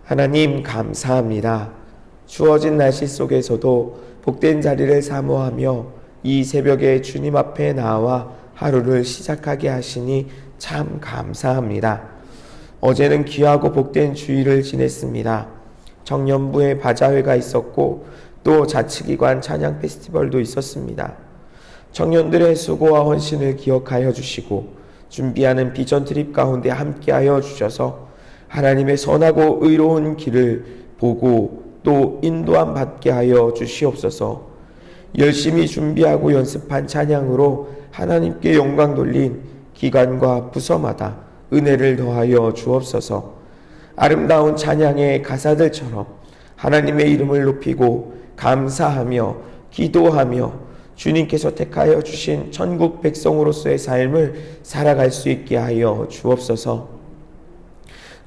하나님 감사합니다. 추워진 날씨 속에서도 복된 자리를 사모하며 이 새벽에 주님 앞에 나와 하루를 시작하게 하시니 참 감사합니다. 어제는 귀하고 복된 주일을 지냈습니다. 청년부에 바자회가 있었고 또 자치기관 찬양 페스티벌도 있었습니다. 청년들의 수고와 헌신을 기억하여 주시고 준비하는 비전 트립 가운데 함께하여 주셔서 하나님의 선하고 의로운 길을 보고 또 인도함 받게 하여 주시옵소서. 열심히 준비하고 연습한 찬양으로 하나님께 영광 돌린 기관과 부서마다 은혜를 더하여 주옵소서. 아름다운 찬양의 가사들처럼 하나님의 이름을 높이고 감사하며 기도하며 주님께서 택하여 주신 천국 백성으로서의 삶을 살아갈 수 있게 하여 주옵소서.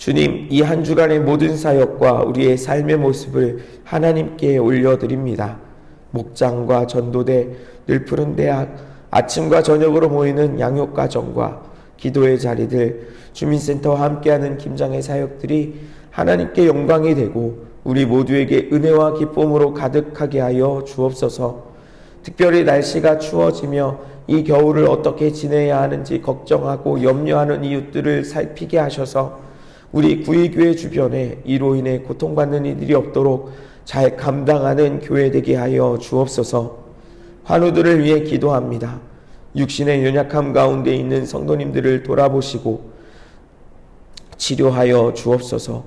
주님, 이 한 주간의 모든 사역과 우리의 삶의 모습을 하나님께 올려드립니다. 목장과 전도대, 늘 푸른 대학, 아침과 저녁으로 모이는 양육가정과 기도의 자리들, 주민센터와 함께하는 김장의 사역들이 하나님께 영광이 되고 우리 모두에게 은혜와 기쁨으로 가득하게 하여 주옵소서. 특별히 날씨가 추워지며 이 겨울을 어떻게 지내야 하는지 걱정하고 염려하는 이웃들을 살피게 하셔서 우리 구의교회 주변에 이로 인해 고통받는 이들이 없도록 잘 감당하는 교회 되게 하여 주옵소서. 환우들을 위해 기도합니다. 육신의 연약함 가운데 있는 성도님들을 돌아보시고 치료하여 주옵소서.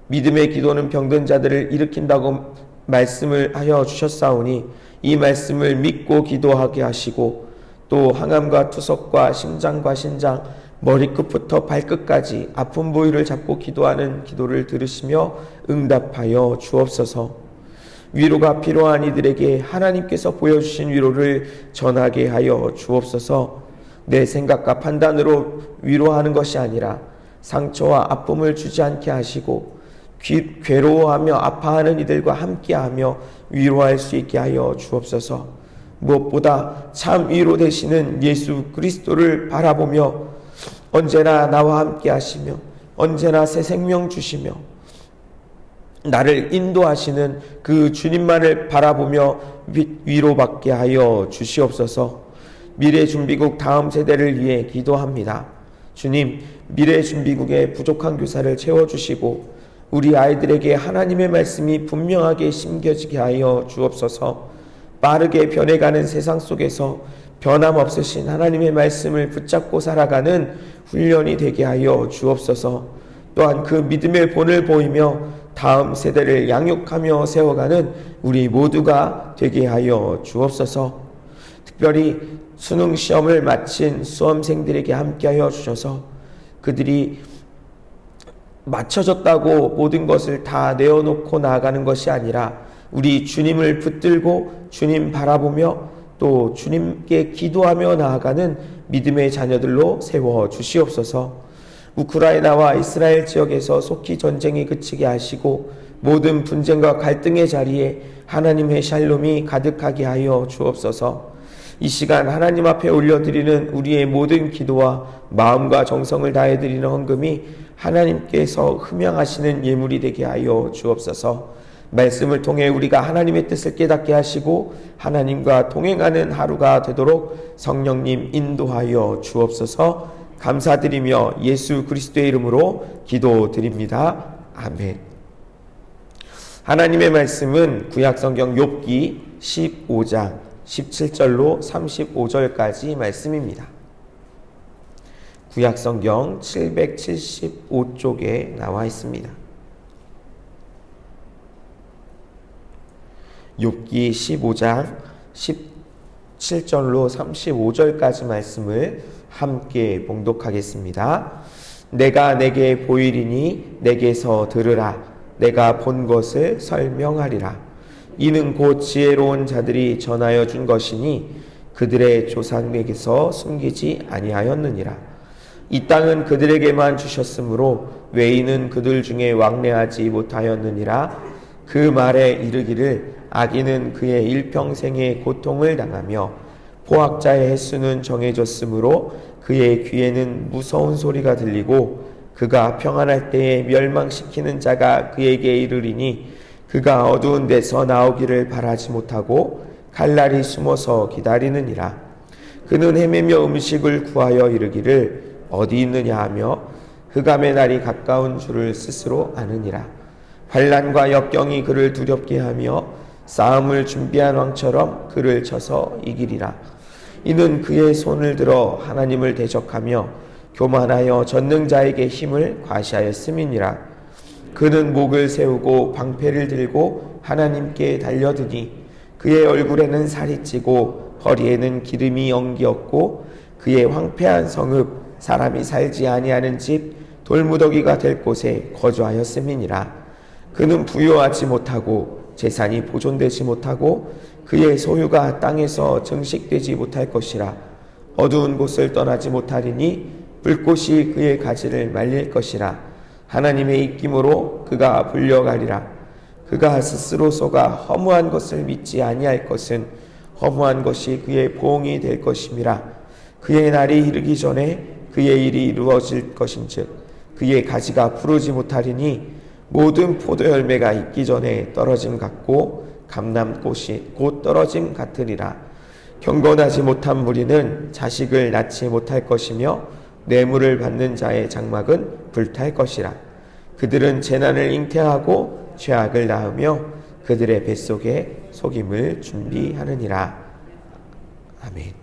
믿음의 기도는 병든 자들을 일으킨다고 말씀을 하여 주셨사오니 이 말씀을 믿고 기도하게 하시고 또 항암과 투석과 심장과 신장 머리끝부터 발끝까지 아픈 부위를 잡고 기도하는 기도를 들으시며 응답하여 주옵소서. 위로가 필요한 이들에게 하나님께서 보여주신 위로를 전하게 하여 주옵소서. 내 생각과 판단으로 위로하는 것이 아니라 상처와 아픔을 주지 않게 하시고 괴로워하며 아파하는 이들과 함께하며 위로할 수 있게 하여 주옵소서. 무엇보다 참 위로 되시는 예수 그리스도를 바라보며 언제나 나와 함께 하시며 언제나 새 생명 주시며 나를 인도하시는 그 주님만을 바라보며 위로받게 하여 주시옵소서. 미래준비국 다음 세대를 위해 기도합니다. 주님, 미래준비국의 부족한 교사를 채워주시고 우리 아이들에게 하나님의 말씀이 분명하게 심겨지게 하여 주옵소서. 빠르게 변해가는 세상 속에서 변함없으신 하나님의 말씀을 붙잡고 살아가는 훈련이 되게 하여 주옵소서. 또한 그 믿음의 본을 보이며 다음 세대를 양육하며 세워가는 우리 모두가 되게 하여 주옵소서. 특별히 수능 시험을 마친 수험생들에게 함께하여 주셔서 그들이 맞춰졌다고 모든 것을 다 내어놓고 나아가는 것이 아니라 우리 주님을 붙들고 주님 바라보며 또 주님께 기도하며 나아가는 믿음의 자녀들로 세워 주시옵소서. 우크라이나와 이스라엘 지역에서 속히 전쟁이 그치게 하시고 모든 분쟁과 갈등의 자리에 하나님의 샬롬이 가득하게 하여 주옵소서. 이 시간 하나님 앞에 올려드리는 우리의 모든 기도와 마음과 정성을 다해드리는 헌금이 하나님께서 흠양하시는 예물이 되게 하여 주옵소서. 말씀을 통해 우리가 하나님의 뜻을 깨닫게 하시고 하나님과 동행하는 하루가 되도록 성령님 인도하여 주옵소서. 감사드리며 예수 그리스도의 이름으로 기도드립니다. 아멘. 하나님의 말씀은 구약성경 욥기 15장 17절로 35절까지 말씀입니다. 구약성경 775쪽에 나와 있습니다. 욥기 15장 17절로 35절까지 말씀을 함께 봉독하겠습니다. 내가 내게 보이리니 내게서 들으라. 내가 본 것을 설명하리라. 이는 곧 지혜로운 자들이 전하여 준 것이니 그들의 조상에게서 숨기지 아니하였느니라. 이 땅은 그들에게만 주셨으므로 외인은 그들 중에 왕래하지 못하였느니라. 그 말에 이르기를 악인은 그의 일평생의 고통을 당하며 포학자의 횟수는 정해졌으므로 그의 귀에는 무서운 소리가 들리고 그가 평안할 때에 멸망시키는 자가 그에게 이르리니 그가 어두운 데서 나오기를 바라지 못하고 칼날이 숨어서 기다리느니라. 그는 헤매며 음식을 구하여 이르기를 어디 있느냐 하며 흑암의 날이 가까운 줄을 스스로 아느니라. 환난과 역경이 그를 두렵게 하며 싸움을 준비한 왕처럼 그를 쳐서 이기리라. 이는 그의 손을 들어 하나님을 대적하며 교만하여 전능자에게 힘을 과시하였음이니라. 그는 목을 세우고 방패를 들고 하나님께 달려드니 그의 얼굴에는 살이 찌고 허리에는 기름이 엉기었고 그의 황폐한 성읍 사람이 살지 아니하는 집 돌무더기가 될 곳에 거주하였음이니라. 그는 부유하지 못하고 재산이 보존되지 못하고 그의 소유가 땅에서 증식되지 못할 것이라. 어두운 곳을 떠나지 못하리니 불꽃이 그의 가지를 말릴 것이라. 하나님의 입김으로 그가 불려가리라. 그가 스스로 속아 허무한 것을 믿지 아니할 것은 허무한 것이 그의 보응이 될 것임이라. 그의 날이 이르기 전에 그의 일이 이루어질 것인즉 그의 가지가 푸르지 못하리니 모든 포도 열매가 익기 전에 떨어짐 같고 감람꽃이 곧 떨어짐 같으리라. 경건하지 못한 무리는 자식을 낳지 못할 것이며 뇌물을 받는 자의 장막은 불탈 것이라. 그들은 재난을 잉태하고 죄악을 낳으며 그들의 뱃속에 속임을 준비하느니라. 아멘.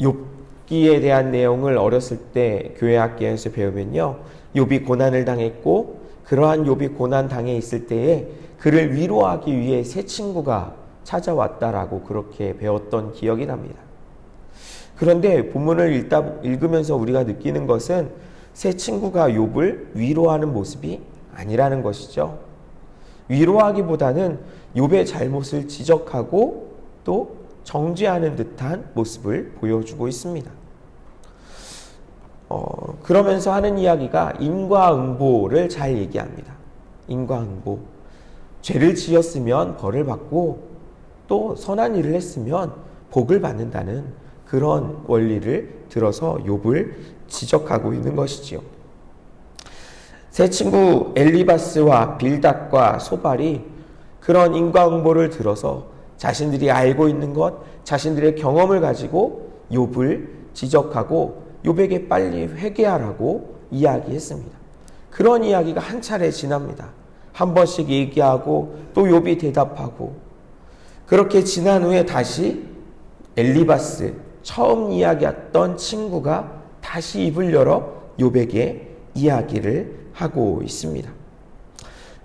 욥기에 대한 내용을 어렸을 때 교회 학교에서 배우면요, 욥이 고난을 당했고 그러한 욥이 고난 당해 있을 때에 그를 위로하기 위해 새 친구가 찾아왔다라고 그렇게 배웠던 기억이 납니다. 그런데 본문을 읽으면서 우리가 느끼는 것은 새 친구가 욥을 위로하는 모습이 아니라는 것이죠. 위로하기보다는 욥의 잘못을 지적하고 또 정죄하는 듯한 모습을 보여주고 있습니다. 그러면서 하는 이야기가 인과응보를 잘 얘기합니다. 인과응보. 죄를 지었으면 벌을 받고 또 선한 일을 했으면 복을 받는다는 그런 원리를 들어서 욥을 지적하고 있는 것이지요. 새 친구 엘리바스와 빌닷과 소발이 그런 인과응보를 들어서 자신들이 알고 있는 것, 자신들의 경험을 가지고 욥을 지적하고 욥에게 빨리 회개하라고 이야기했습니다. 그런 이야기가 한 차례 지납니다. 한 번씩 얘기하고 또 욥이 대답하고, 그렇게 지난 후에 다시 엘리바스, 처음 이야기했던 친구가 다시 입을 열어 욥에게 이야기를 하고 있습니다.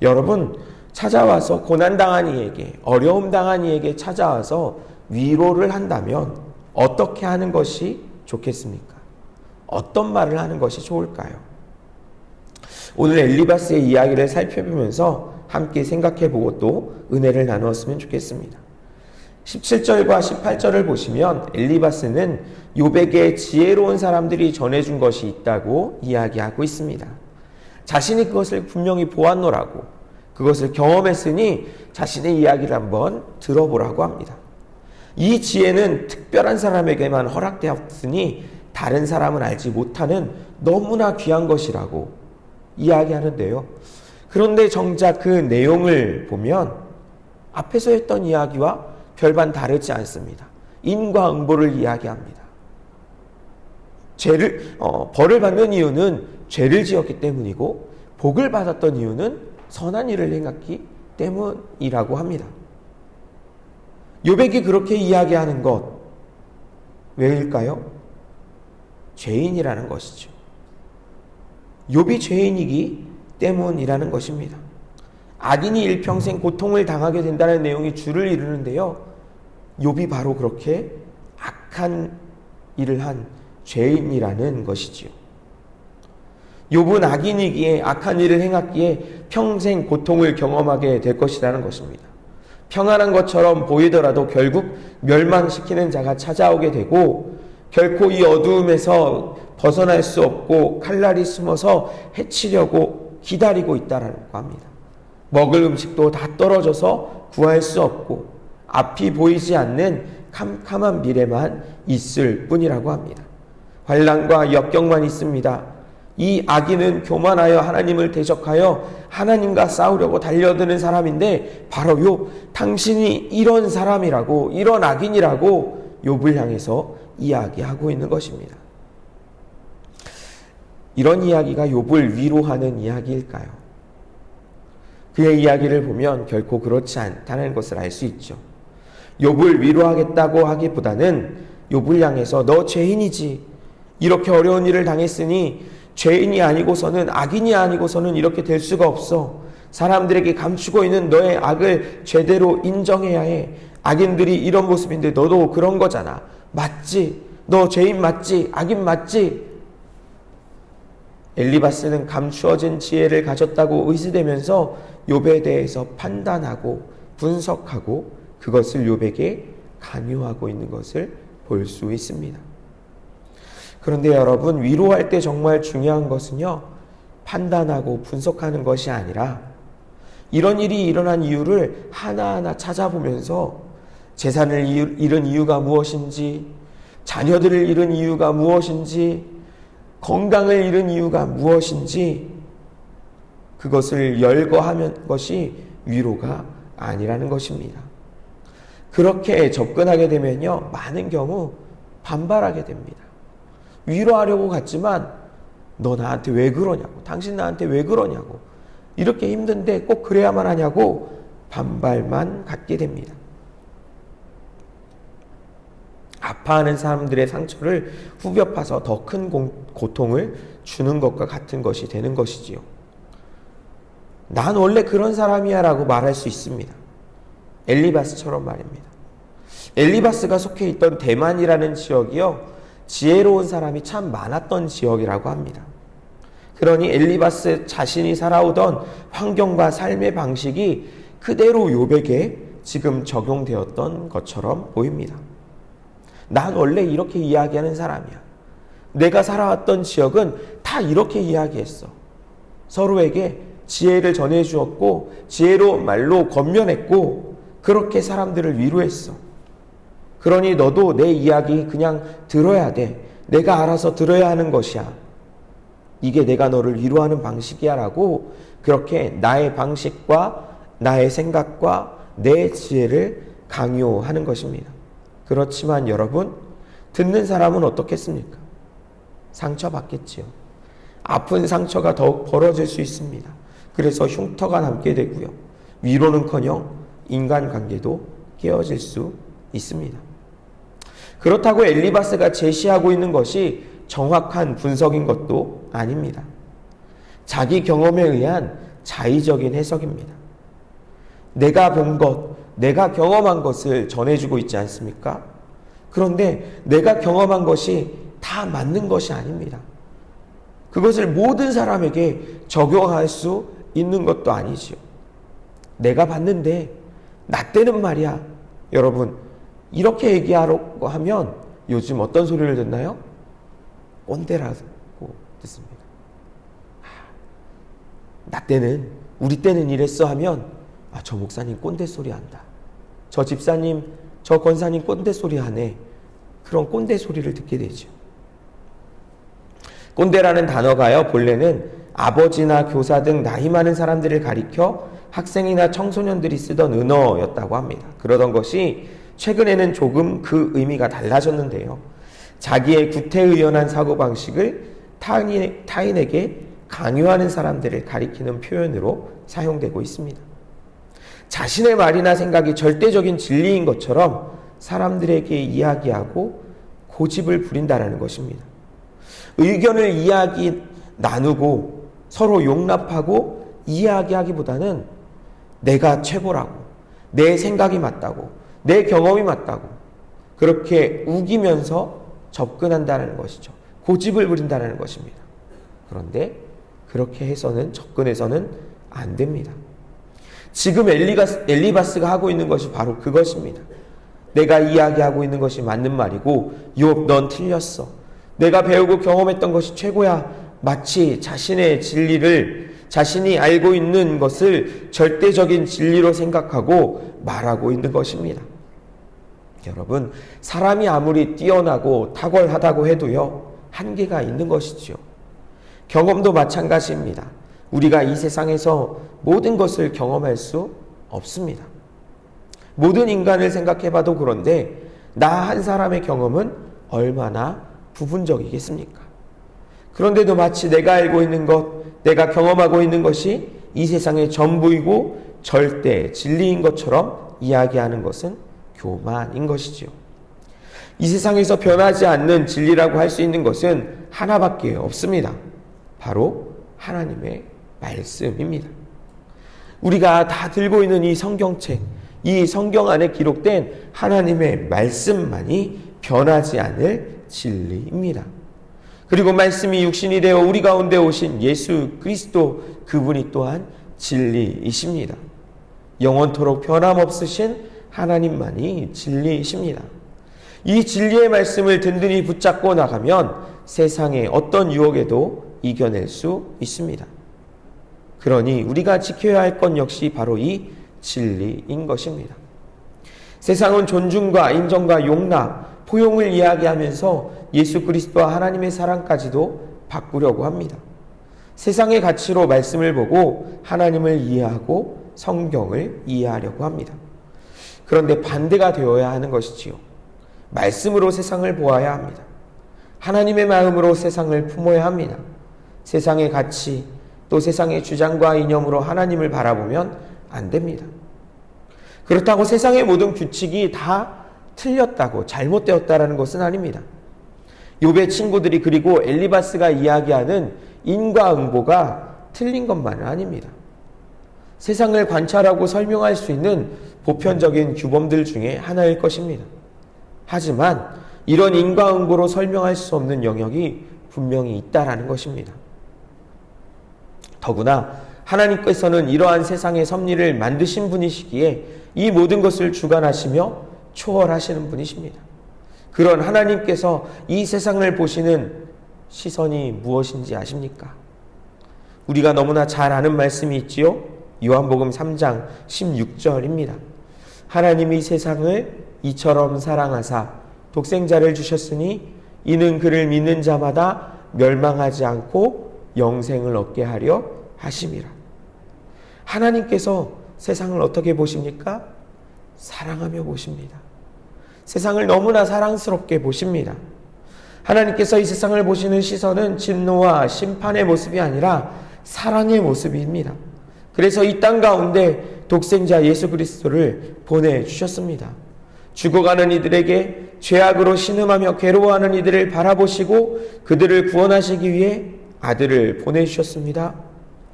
여러분, 찾아와서 고난당한 이에게, 어려움 당한 이에게 찾아와서 위로를 한다면 어떻게 하는 것이 좋겠습니까? 어떤 말을 하는 것이 좋을까요? 오늘 엘리바스의 이야기를 살펴보면서 함께 생각해보고 또 은혜를 나누었으면 좋겠습니다. 17절과 18절을 보시면 엘리바스는 욥에게 지혜로운 사람들이 전해준 것이 있다고 이야기하고 있습니다. 자신이 그것을 분명히 보았노라고, 그것을 경험했으니 자신의 이야기를 한번 들어보라고 합니다. 이 지혜는 특별한 사람에게만 허락되었으니 다른 사람은 알지 못하는 너무나 귀한 것이라고 이야기하는데요. 그런데 정작 그 내용을 보면 앞에서 했던 이야기와 별반 다르지 않습니다. 인과응보를 이야기합니다. 벌을 받는 이유는 죄를 지었기 때문이고 복을 받았던 이유는 선한 일을 행했기 때문이라고 합니다. 욥에게 그렇게 이야기하는 것 왜일까요? 죄인이라는 것이죠. 욥이 죄인이기 때문이라는 것입니다. 악인이 일평생 고통을 당하게 된다는 내용이 줄을 이루는데요, 욥이 바로 그렇게 악한 일을 한 죄인이라는 것이지요. 욥은 악인이기에 악한 일을 행했기에 평생 고통을 경험하게 될 것이라는 것입니다. 평안한 것처럼 보이더라도 결국 멸망시키는 자가 찾아오게 되고 결코 이 어두움에서 벗어날 수 없고 칼날이 숨어서 해치려고 기다리고 있다라고 합니다. 먹을 음식도 다 떨어져서 구할 수 없고 앞이 보이지 않는 캄캄한 미래만 있을 뿐이라고 합니다. 환난과 역경만 있습니다. 이 악인은 교만하여 하나님을 대적하여 하나님과 싸우려고 달려드는 사람인데 바로 욥, 당신이 이런 사람이라고, 이런 악인이라고 욥을 향해서 이야기하고 있는 것입니다. 이런 이야기가 욥을 위로하는 이야기일까요? 그의 이야기를 보면 결코 그렇지 않다는 것을 알 수 있죠. 욥을 위로하겠다고 하기보다는 욥을 향해서 너 죄인이지, 이렇게 어려운 일을 당했으니 죄인이 아니고서는, 악인이 아니고서는 이렇게 될 수가 없어. 사람들에게 감추고 있는 너의 악을 제대로 인정해야 해. 악인들이 이런 모습인데 너도 그런 거잖아. 맞지? 너 죄인 맞지? 악인 맞지? 엘리바스는 감추어진 지혜를 가졌다고 의지되면서 욥에 대해서 판단하고 분석하고 그것을 욥에게 강요하고 있는 것을 볼 수 있습니다. 그런데 여러분, 위로할 때 정말 중요한 것은요, 판단하고 분석하는 것이 아니라 이런 일이 일어난 이유를 하나하나 찾아보면서 재산을 잃은 이유가 무엇인지, 자녀들을 잃은 이유가 무엇인지, 건강을 잃은 이유가 무엇인지 그것을 열거하는 것이 위로가 아니라는 것입니다. 그렇게 접근하게 되면요, 많은 경우 반발하게 됩니다. 위로하려고 갔지만 너 나한테 왜 그러냐고, 당신 나한테 왜 그러냐고, 이렇게 힘든데 꼭 그래야만 하냐고 반발만 갖게 됩니다. 아파하는 사람들의 상처를 후벼 파서 더 큰 고통을 주는 것과 같은 것이 되는 것이지요. 난 원래 그런 사람이야 라고 말할 수 있습니다. 엘리바스처럼 말입니다. 엘리바스가 속해 있던 대만이라는 지역이요, 지혜로운 사람이 참 많았던 지역이라고 합니다. 그러니 엘리바스 자신이 살아오던 환경과 삶의 방식이 그대로 욥에게 지금 적용되었던 것처럼 보입니다. 난 원래 이렇게 이야기하는 사람이야. 내가 살아왔던 지역은 다 이렇게 이야기했어. 서로에게 지혜를 전해주었고 지혜로운 말로 권면했고 그렇게 사람들을 위로했어. 그러니 너도 내 이야기 그냥 들어야 돼. 내가 알아서 들어야 하는 것이야. 이게 내가 너를 위로하는 방식이야 라고 그렇게 나의 방식과 나의 생각과 내 지혜를 강요하는 것입니다. 그렇지만 여러분, 듣는 사람은 어떻겠습니까? 상처받겠지요. 아픈 상처가 더욱 벌어질 수 있습니다. 그래서 흉터가 남게 되고요. 위로는커녕 인간관계도 깨어질 수 있습니다. 그렇다고 엘리바스가 제시하고 있는 것이 정확한 분석인 것도 아닙니다. 자기 경험에 의한 자의적인 해석입니다. 내가 본 것, 내가 경험한 것을 전해주고 있지 않습니까? 그런데 내가 경험한 것이 다 맞는 것이 아닙니다. 그것을 모든 사람에게 적용할 수 있는 것도 아니지요. 내가 봤는데 나 때는 말이야. 여러분, 이렇게 얘기하려고 하면 요즘 어떤 소리를 듣나요? 꼰대라고 듣습니다. 나 때는, 우리 때는 이랬어 하면 저 목사님 꼰대 소리 한다. 저 집사님, 저 권사님 꼰대 소리 하네. 그런 꼰대 소리를 듣게 되죠. 꼰대라는 단어가요, 본래는 아버지나 교사 등 나이 많은 사람들을 가리켜 학생이나 청소년들이 쓰던 은어였다고 합니다. 그러던 것이 최근에는 조금 그 의미가 달라졌는데요. 자기의 구태의연한 사고방식을 타인에게 강요하는 사람들을 가리키는 표현으로 사용되고 있습니다. 자신의 말이나 생각이 절대적인 진리인 것처럼 사람들에게 이야기하고 고집을 부린다는 것입니다. 의견을 나누고 서로 용납하고 이야기하기보다는 내가 최고라고, 내 생각이 맞다고, 내 경험이 맞다고 그렇게 우기면서 접근한다는 것이죠. 고집을 부린다는 것입니다. 그런데 그렇게 해서는, 접근해서는 안 됩니다. 지금 엘리바스가 하고 있는 것이 바로 그것입니다. 내가 이야기하고 있는 것이 맞는 말이고 욥, 넌 틀렸어. 내가 배우고 경험했던 것이 최고야. 마치 자신의 진리를, 자신이 알고 있는 것을 절대적인 진리로 생각하고 말하고 있는 것입니다. 여러분, 사람이 아무리 뛰어나고 탁월하다고 해도요, 한계가 있는 것이지요. 경험도 마찬가지입니다. 우리가 이 세상에서 모든 것을 경험할 수 없습니다. 모든 인간을 생각해봐도 그런데 나 한 사람의 경험은 얼마나 부분적이겠습니까? 그런데도 마치 내가 알고 있는 것, 내가 경험하고 있는 것이 이 세상의 전부이고 절대 진리인 것처럼 이야기하는 것은 교만인 것이지요. 이 세상에서 변하지 않는 진리라고 할 수 있는 것은 하나밖에 없습니다. 바로 하나님의 말씀입니다. 우리가 다 들고 있는 이 성경책, 이 성경 안에 기록된 하나님의 말씀만이 변하지 않을 진리입니다. 그리고 말씀이 육신이 되어 우리 가운데 오신 예수 그리스도, 그분이 또한 진리이십니다. 영원토록 변함없으신 하나님만이 진리이십니다. 이 진리의 말씀을 든든히 붙잡고 나가면 세상의 어떤 유혹에도 이겨낼 수 있습니다. 그러니 우리가 지켜야 할 것 역시 바로 이 진리인 것입니다. 세상은 존중과 인정과 용납, 포용을 이야기하면서 예수 그리스도와 하나님의 사랑까지도 바꾸려고 합니다. 세상의 가치로 말씀을 보고 하나님을 이해하고 성경을 이해하려고 합니다. 그런데 반대가 되어야 하는 것이지요. 말씀으로 세상을 보아야 합니다. 하나님의 마음으로 세상을 품어야 합니다. 세상의 가치, 또 세상의 주장과 이념으로 하나님을 바라보면 안 됩니다. 그렇다고 세상의 모든 규칙이 다 틀렸다고 잘못되었다라는 것은 아닙니다. 욥의 친구들이 그리고 엘리바스가 이야기하는 인과응보가 틀린 것만은 아닙니다. 세상을 관찰하고 설명할 수 있는 보편적인 규범들 중에 하나일 것입니다. 하지만 이런 인과응보로 설명할 수 없는 영역이 분명히 있다라는 것입니다. 더구나 하나님께서는 이러한 세상의 섭리를 만드신 분이시기에 이 모든 것을 주관하시며 초월하시는 분이십니다. 그런 하나님께서 이 세상을 보시는 시선이 무엇인지 아십니까? 우리가 너무나 잘 아는 말씀이 있지요. 요한복음 3장 16절입니다. 하나님이 세상을 이처럼 사랑하사 독생자를 주셨으니 이는 그를 믿는 자마다 멸망하지 않고 영생을 얻게 하려 하심이라. 하나님께서 세상을 어떻게 보십니까? 사랑하며 보십니다. 세상을 너무나 사랑스럽게 보십니다. 하나님께서 이 세상을 보시는 시선은 진노와 심판의 모습이 아니라 사랑의 모습입니다. 그래서 이 땅 가운데 독생자 예수 그리스도를 보내주셨습니다. 죽어가는 이들에게 죄악으로 신음하며 괴로워하는 이들을 바라보시고 그들을 구원하시기 위해 아들을 보내주셨습니다.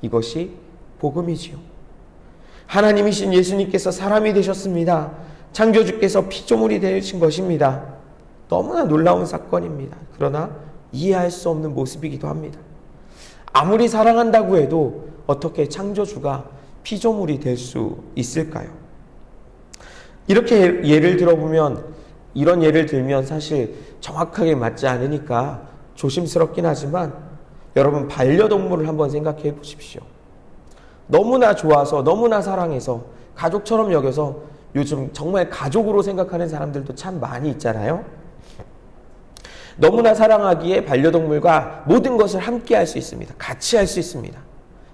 이것이 복음이지요. 하나님이신 예수님께서 사람이 되셨습니다. 창조주께서 피조물이 되신 것입니다. 너무나 놀라운 사건입니다. 그러나 이해할 수 없는 모습이기도 합니다. 아무리 사랑한다고 해도 어떻게 창조주가 피조물이 될 수 있을까요? 이렇게 예를 들어보면, 이런 예를 들면 사실 정확하게 맞지 않으니까 조심스럽긴 하지만 여러분 반려동물을 한번 생각해 보십시오. 너무나 좋아서 너무나 사랑해서 가족처럼 여겨서 요즘 정말 가족으로 생각하는 사람들도 참 많이 있잖아요. 너무나 사랑하기에 반려동물과 모든 것을 함께 할 수 있습니다. 같이 할 수 있습니다.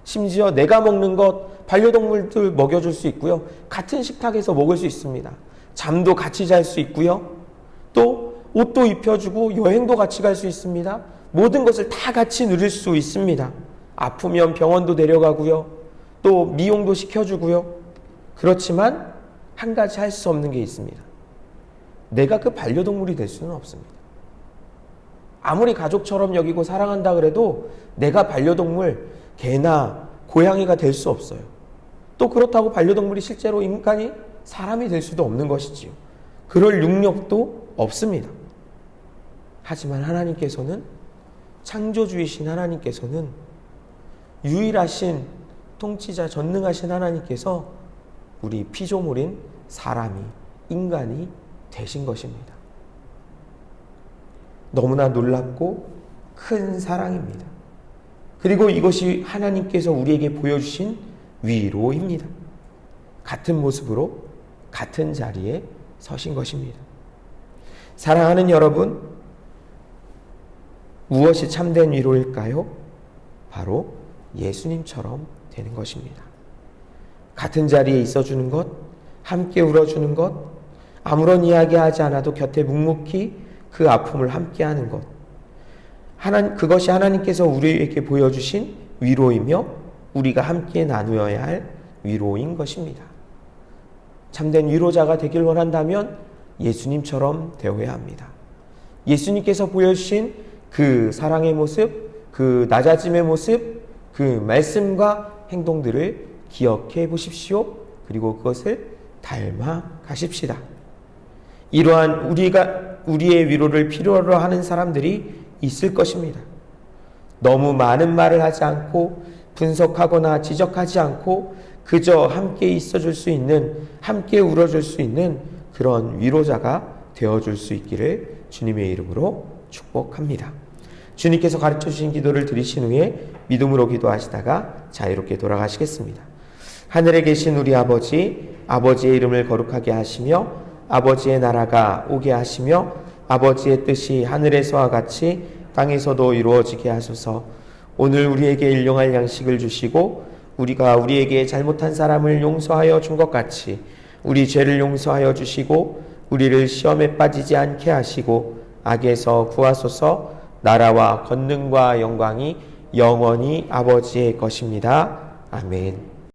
심지어 내가 먹는 것 반려동물들 먹여줄 수 있고요. 같은 식탁에서 먹을 수 있습니다. 잠도 같이 잘 수 있고요. 또 옷도 입혀주고 여행도 같이 갈 수 있습니다. 모든 것을 다 같이 누릴 수 있습니다. 아프면 병원도 데려가고요. 또 미용도 시켜주고요. 그렇지만 한 가지 할 수 없는 게 있습니다. 내가 그 반려동물이 될 수는 없습니다. 아무리 가족처럼 여기고 사랑한다 그래도 내가 반려동물, 개나 고양이가 될 수 없어요. 또 그렇다고 반려동물이 실제로 인간이 사람이 될 수도 없는 것이지요. 그럴 능력도 없습니다. 하지만 하나님께서는, 창조주이신 하나님께서는, 유일하신 통치자 전능하신 하나님께서 우리 피조물인 사람이, 인간이 되신 것입니다. 너무나 놀랍고 큰 사랑입니다. 그리고 이것이 하나님께서 우리에게 보여주신 위로입니다. 같은 모습으로 같은 자리에 서신 것입니다. 사랑하는 여러분, 무엇이 참된 위로일까요? 바로 예수님처럼 되는 것입니다. 같은 자리에 있어주는 것, 함께 울어주는 것, 아무런 이야기하지 않아도 곁에 묵묵히 그 아픔을 함께하는 것, 그것이 하나님께서 우리에게 보여주신 위로이며 우리가 함께 나누어야 할 위로인 것입니다. 참된 위로자가 되길 원한다면 예수님처럼 되어야 합니다. 예수님께서 보여주신 그 사랑의 모습, 그 낮아짐의 모습, 그 말씀과 행동들을 기억해 보십시오. 그리고 그것을 닮아 가십시다. 이러한 우리의 위로를 필요로 하는 사람들이 있을 것입니다. 너무 많은 말을 하지 않고 분석하거나 지적하지 않고 그저 함께 있어줄 수 있는, 함께 울어줄 수 있는 그런 위로자가 되어줄 수 있기를 주님의 이름으로 축복합니다. 주님께서 가르쳐주신 기도를 드리신 후에 믿음으로 기도하시다가 자유롭게 돌아가시겠습니다. 하늘에 계신 우리 아버지, 아버지의 이름을 거룩하게 하시며 아버지의 나라가 오게 하시며 아버지의 뜻이 하늘에서와 같이 땅에서도 이루어지게 하소서. 오늘 우리에게 일용할 양식을 주시고 우리가 우리에게 잘못한 사람을 용서하여 준 것 같이 우리 죄를 용서하여 주시고 우리를 시험에 빠지지 않게 하시고 악에서 구하소서. 나라와 권능과 영광이 영원히 아버지의 것입니다. 아멘.